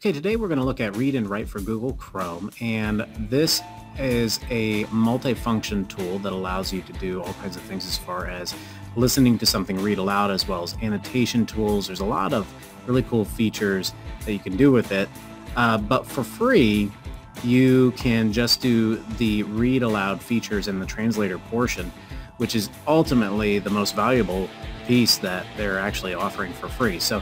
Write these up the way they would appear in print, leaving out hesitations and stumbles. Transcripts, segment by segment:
Okay, today we're going to look at Read and Write for Google Chrome, and this is a multifunction tool that allows you to do all kinds of things as far as listening to something read aloud, as well as annotation tools. There's a lot of really cool features that you can do with it, but for free, you can just do the read aloud features in the translator portion, which is ultimately the most valuable piece that they're actually offering for free. So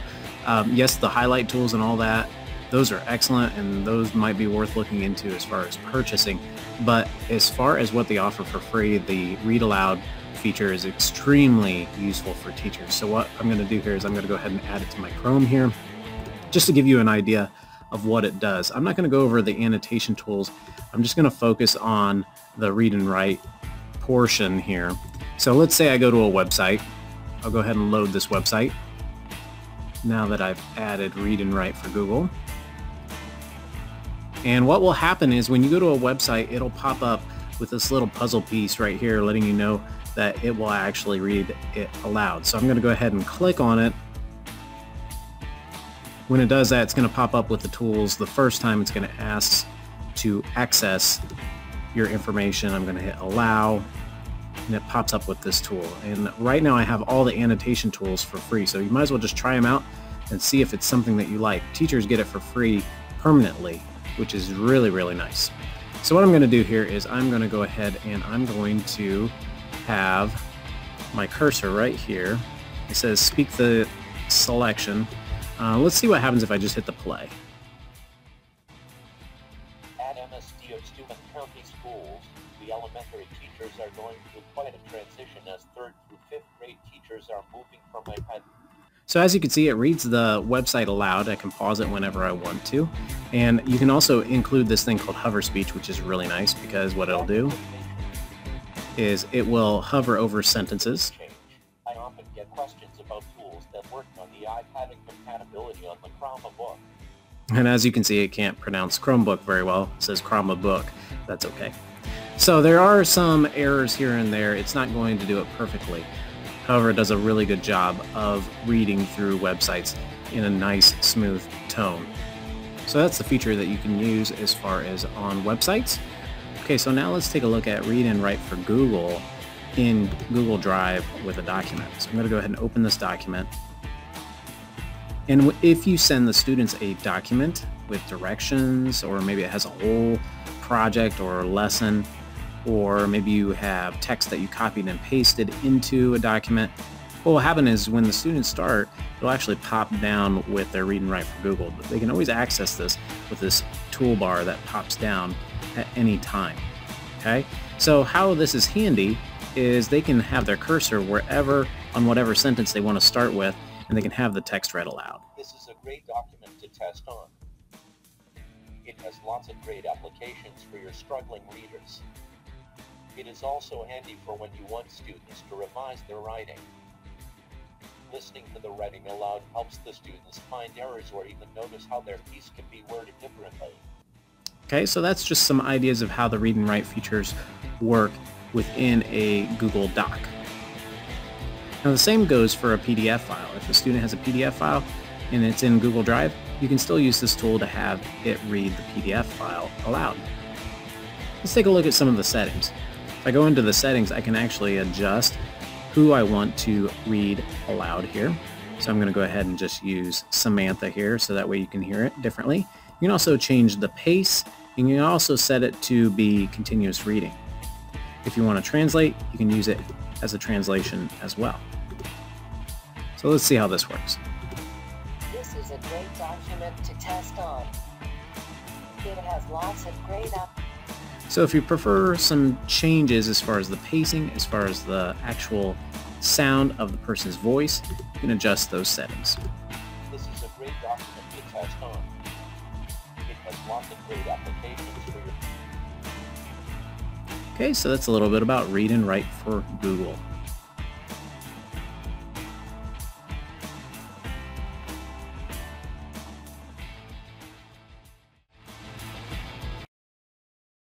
yes, the highlight tools and all that, those are excellent, and those might be worth looking into as far as purchasing. But as far as what they offer for free, the read aloud feature is extremely useful for teachers. So what I'm going to do here is I'm going to go ahead and add it to my Chrome here, just to give you an idea of what it does. I'm not going to go over the annotation tools. I'm just going to focus on the read and write portion here. So let's say I go to a website. I'll go ahead and load this website now that I've added Read and Write for Google. And what will happen is when you go to a website, it'll pop up with this little puzzle piece right here letting you know that it will actually read it aloud. So I'm going to go ahead and click on it. When it does that, it's going to pop up with the tools. The first time it's going to ask to access your information. I'm going to hit allow, and it pops up with this tool. And right now I have all the annotation tools for free, so you might as well just try them out and see if it's something that you like. Teachers get it for free permanently, which is really, really nice. So what I'm going to do here is I'm going to go ahead and I'm going to have my cursor right here. It says speak the selection. Let's see what happens if I just hit the play. At MSD of Steuben County Schools, the elementary teachers are going through quite a transition as 3rd through 5th grade teachers are moving from iPad. So as you can see, it reads the website aloud. I can pause it whenever I want to. And you can also include this thing called hover speech, which is really nice because what it'll do is it will hover over sentences. I often get questions about tools that work on the iPad and compatibility on the Chromebook. And as you can see, it can't pronounce Chromebook very well. It says Chromebook. That's okay. So there are some errors here and there. It's not going to do it perfectly. However, it does a really good job of reading through websites in a nice, smooth tone. So that's the feature that you can use as far as on websites. Okay, so now let's take a look at Read and Write for Google in Google Drive with a document. So I'm going to go ahead and open this document. And if you send the students a document with directions, or maybe it has a whole project or lesson, or maybe you have text that you copied and pasted into a document, what will happen is when the students start, it'll actually pop down with their Read and Write for Google. But they can always access this with this toolbar that pops down at any time. Okay, so how this is handy is they can have their cursor wherever on whatever sentence they want to start with, and they can have the text read aloud. This is a great document to test on. It has lots of great applications for your struggling readers. It is also handy for when you want students to revise their writing. Listening to the writing aloud helps the students find errors or even notice how their piece can be worded differently. Okay, so that's just some ideas of how the Read and Write features work within a Google Doc. Now the same goes for a PDF file. If a student has a PDF file and it's in Google Drive, you can still use this tool to have it read the PDF file aloud. Let's take a look at some of the settings. If I go into the settings, I can actually adjust who I want to read aloud here. So I'm going to go ahead and just use Samantha here so that way you can hear it differently. You can also change the pace, and you can also set it to be continuous reading. If you want to translate, you can use it as a translation as well. So let's see how this works. This is a great document to test on. It has lots of great So if you prefer some changes as far as the pacing, as far as the actual sound of the person's voice, you can adjust those settings. This is a great document to test on. It has lots of great applications for your... Okay, so that's a little bit about Read and Write for Google.